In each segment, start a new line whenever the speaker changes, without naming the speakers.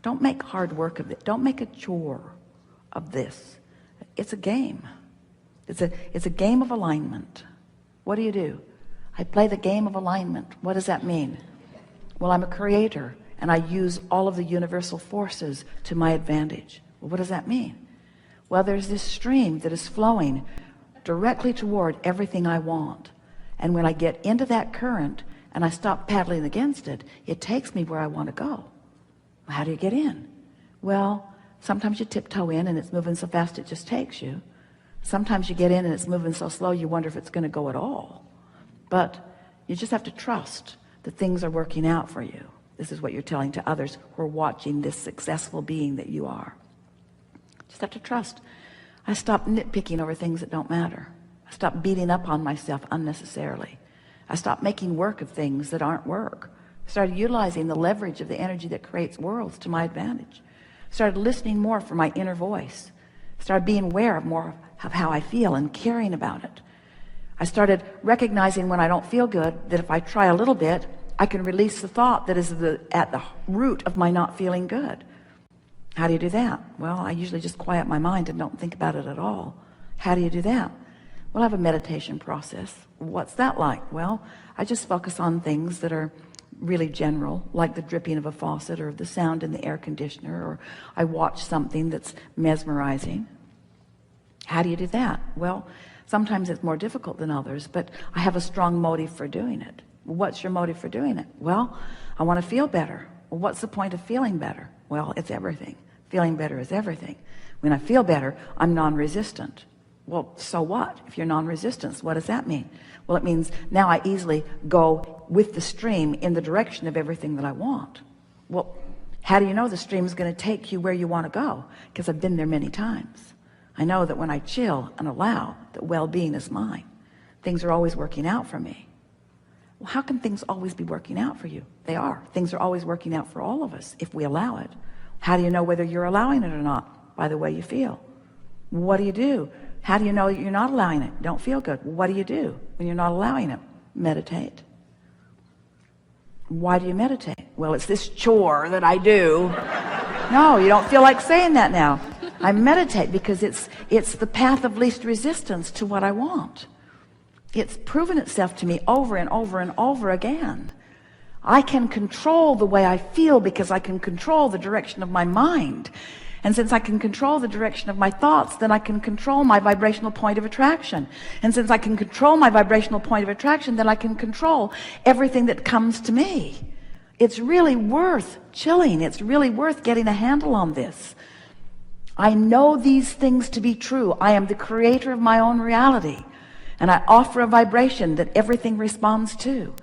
Don't make hard work of it. Don't make a chore of this. It's a game. It's a game of alignment. What do? I play the game of alignment. What does that mean? Well, I'm a creator and I use all of the universal forces to my advantage. Well, what does that mean? Well, there's this stream that is flowing directly toward everything I want. And when I get into that current and I stop paddling against it, it takes me where I want to go. How do you get in? Well, sometimes you tiptoe in and it's moving so fast it just takes you. Sometimes you get in and it's moving so slow you wonder if it's going to go at all. But you just have to trust that things are working out for you. This is what you're telling to others who are watching this successful being that you are. Just have to trust. I stopped nitpicking over things that don't matter. I stopped beating up on myself unnecessarily. I stopped making work of things that aren't work. I started utilizing the leverage of the energy that creates worlds to my advantage. I started listening more for my inner voice. I started being aware of more of how I feel and caring about it. I started recognizing when I don't feel good that if I try a little bit, I can release the thought that is at the root of my not feeling good. How do you do that? Well, I usually just quiet my mind and don't think about it at all. How do you do that? Well, I have a meditation process. What's that like? Well, I just focus on things that are really general, like the dripping of a faucet or the sound in the air conditioner, or I watch something that's mesmerizing. How do you do that? Well, sometimes it's more difficult than others, but I have a strong motive for doing it. What's your motive for doing it? Well, I want to feel better. Well, what's the point of feeling better? Well, it's everything. Feeling better is everything. When I feel better, I'm non-resistant. Well, so what? If you're non-resistant, what does that mean? Well, it means now I easily go with the stream in the direction of everything that I want. Well, how do you know the stream is going to take you where you want to go? Because I've been there many times. I know that when I chill and allow that well-being is mine, things are always working out for me. Well, how can things always be working out for you? They are. Things are always working out for all of us if we allow it. How do you know whether you're allowing it or not? By the way you feel. What do? How do you know that you're not allowing it? Don't feel good. What do you do when you're not allowing it? Meditate. Why do you meditate? Well, it's this chore that I do. No, you don't feel like saying that now. I meditate because it's the path of least resistance to what I want. It's proven itself to me over and over and over again. I can control the way I feel because I can control the direction of my mind. And since I can control the direction of my thoughts, then I can control my vibrational point of attraction. And since I can control my vibrational point of attraction, then I can control everything that comes to me. It's really worth chilling. It's really worth getting a handle on this. I know these things to be true. I am the creator of my own reality. And I offer a vibration that everything responds to.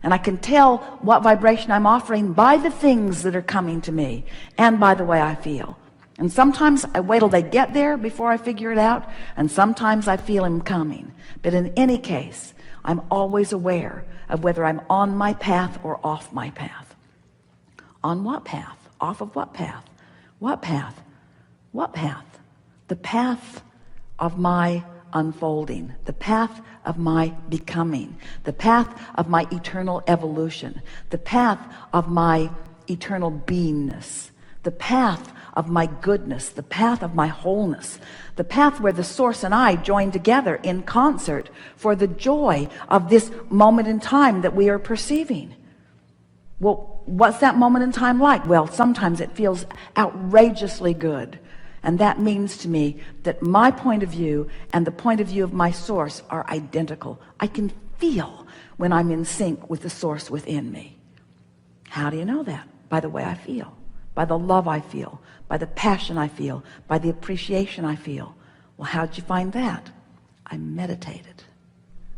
And I can tell what vibration I'm offering by the things that are coming to me and by the way I feel. And sometimes I wait till they get there before I figure it out, and sometimes I feel them coming. But in any case, I'm always aware of whether I'm on my path or off my path. On what path? Off of what path? What path? What path? The path of my unfolding, the path of my becoming, the path of my eternal evolution, the path of my eternal beingness, the path of my goodness, the path of my wholeness, the path where the source and I join together in concert for the joy of this moment in time that we are perceiving. Well, what's that moment in time like? Well, sometimes it feels outrageously good. And that means to me that my point of view and the point of view of my source are identical. I can feel when I'm in sync with the source within me. How do you know that? By the way I feel, by the love I feel, by the passion I feel, by the appreciation I feel. Well, how'd you find that? I meditated.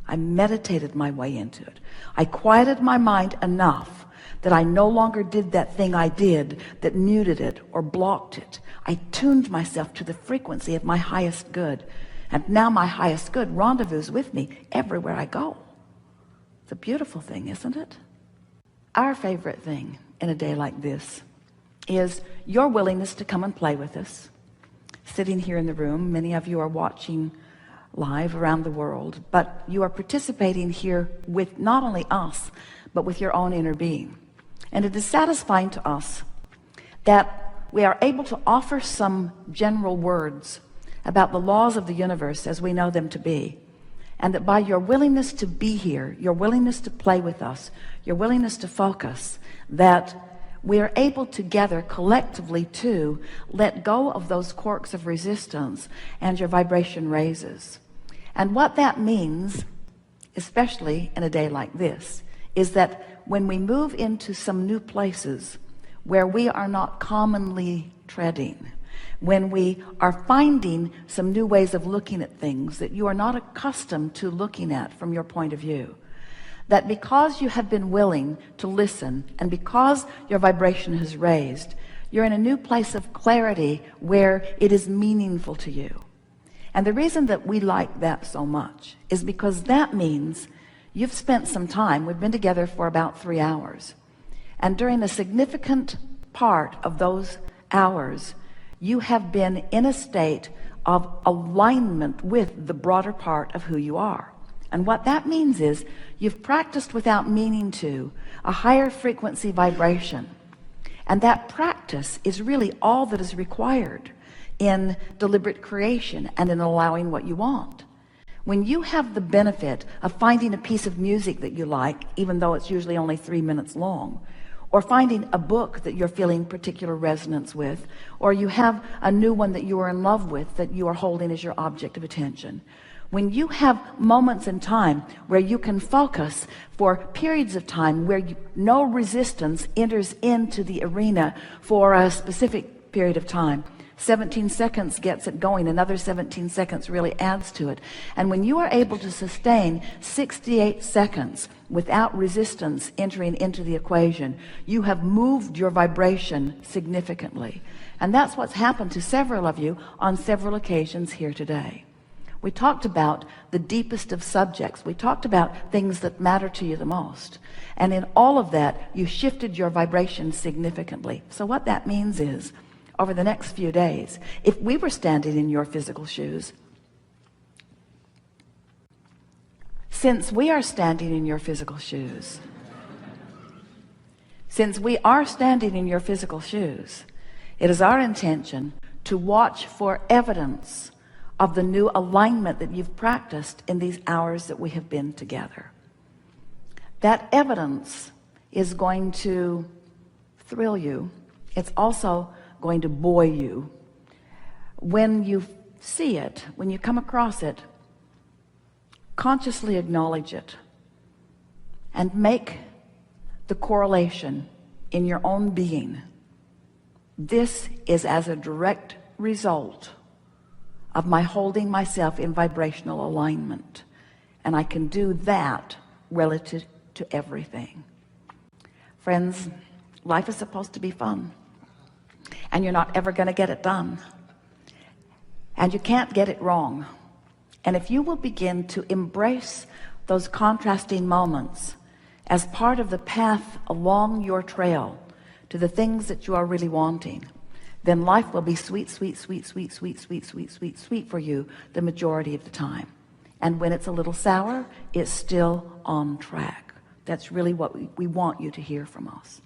I meditated my way into it. I quieted my mind enough that I no longer did that thing I did that muted it or blocked it. I tuned myself to the frequency of my highest good. And now my highest good rendezvous with me everywhere I go. It's a beautiful thing, isn't it? Our favorite thing in a day like this is your willingness to come and play with us. Sitting here in the room, many of you are watching live around the world, but you are participating here with not only us, but with your own inner being. And it is satisfying to us that we are able to offer some general words about the laws of the universe as we know them to be, and that by your willingness to be here, your willingness to play with us, your willingness to focus, that we are able together collectively to let go of those corks of resistance, and your vibration raises. And what that means, especially in a day like this, is that when we move into some new places where we are not commonly treading, when we are finding some new ways of looking at things that you are not accustomed to looking at from your point of view, that because you have been willing to listen and because your vibration has raised, you're in a new place of clarity where it is meaningful to you. And the reason that we like that so much is because that means you've spent some time. We've been together for about 3 hours, and during a significant part of those hours you have been in a state of alignment with the broader part of who you are. And what that means is you've practiced without meaning to a higher frequency vibration. And that practice is really all that is required in deliberate creation and in allowing what you want. When you have the benefit of finding a piece of music that you like, even though it's usually only 3 minutes long, or finding a book that you're feeling particular resonance with, or you have a new one that you are in love with that you are holding as your object of attention, when you have moments in time where you can focus for periods of time where no resistance enters into the arena for a specific period of time, 17 seconds gets it going, another 17 seconds really adds to it. And when you are able to sustain 68 seconds without resistance entering into the equation, you have moved your vibration significantly. And that's what's happened to several of you on several occasions here today. We talked about the deepest of subjects. We talked about things that matter to you the most. And in all of that, you shifted your vibration significantly. So what that means is, over the next few days, if we were standing in your physical shoes, since we are standing in your physical shoes, it is our intention to watch for evidence of the new alignment that you've practiced in these hours that we have been together. That evidence is going to thrill you. It's also going to buoy you. When you see it, when you come across it, consciously acknowledge it and make the correlation in your own being. This is as a direct result of my holding myself in vibrational alignment, and I can do that relative to everything. Friends, life is supposed to be fun, and you're not ever going to get it done, and you can't get it wrong. And if you will begin to embrace those contrasting moments as part of the path along your trail to the things that you are really wanting, then life will be sweet, sweet, sweet, sweet, sweet, sweet, sweet, sweet, sweet for you the majority of the time. And when it's a little sour, it's still on track. That's really what we want you to hear from us.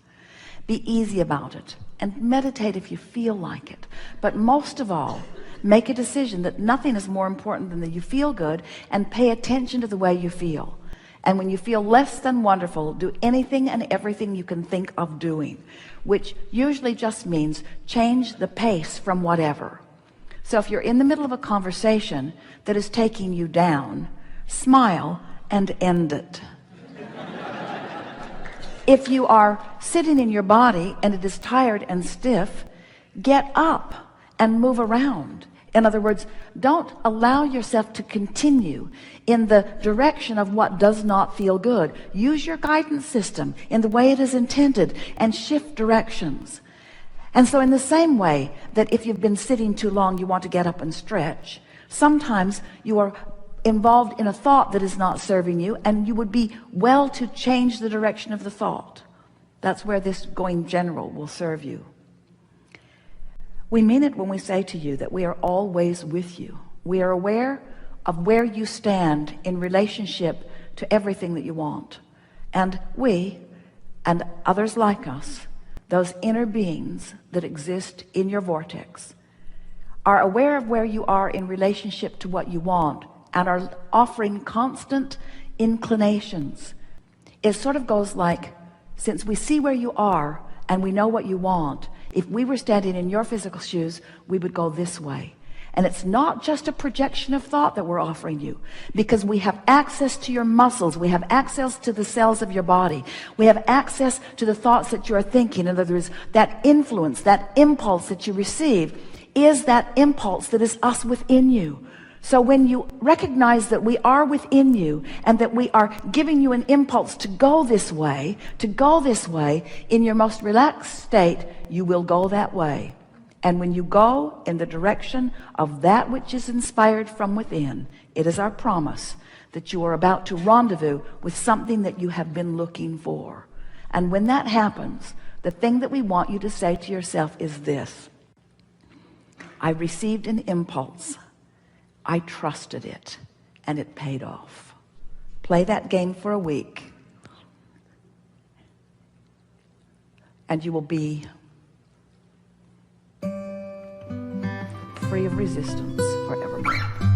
Be easy about it and meditate if you feel like it. But most of all, make a decision that nothing is more important than that you feel good, and pay attention to the way you feel. And when you feel less than wonderful, do anything and everything you can think of doing, which usually just means change the pace from whatever. So if you're in the middle of a conversation that is taking you down, smile and end it. If you are sitting in your body and it is tired and stiff, get up and move around. In other words, don't allow yourself to continue in the direction of what does not feel good. Use your guidance system in the way it is intended and shift directions. And so in the same way that if you've been sitting too long, you want to get up and stretch, sometimes you are involved in a thought that is not serving you, and you would be well to change the direction of the thought. That's where this going general will serve you. We mean it when we say to you that we are always with you. We are aware of where you stand in relationship to everything that you want. And we, and others like us, those inner beings that exist in your vortex, are aware of where you are in relationship to what you want and are offering constant inclinations. It sort of goes like, since we see where you are and we know what you want, if we were standing in your physical shoes, we would go this way. And it's not just a projection of thought that we're offering you, because we have access to your muscles, we have access to the cells of your body, we have access to the thoughts that you are thinking. In other words, that influence, that impulse that you receive is that impulse that is us within you. So when you recognize that we are within you and that we are giving you an impulse to go this way, in your most relaxed state, you will go that way. And when you go in the direction of that which is inspired from within, it is our promise that you are about to rendezvous with something that you have been looking for. And when that happens, the thing that we want you to say to yourself is this: I received an impulse, I trusted it, and it paid off. Play that game for a week, and you will be free of resistance forevermore.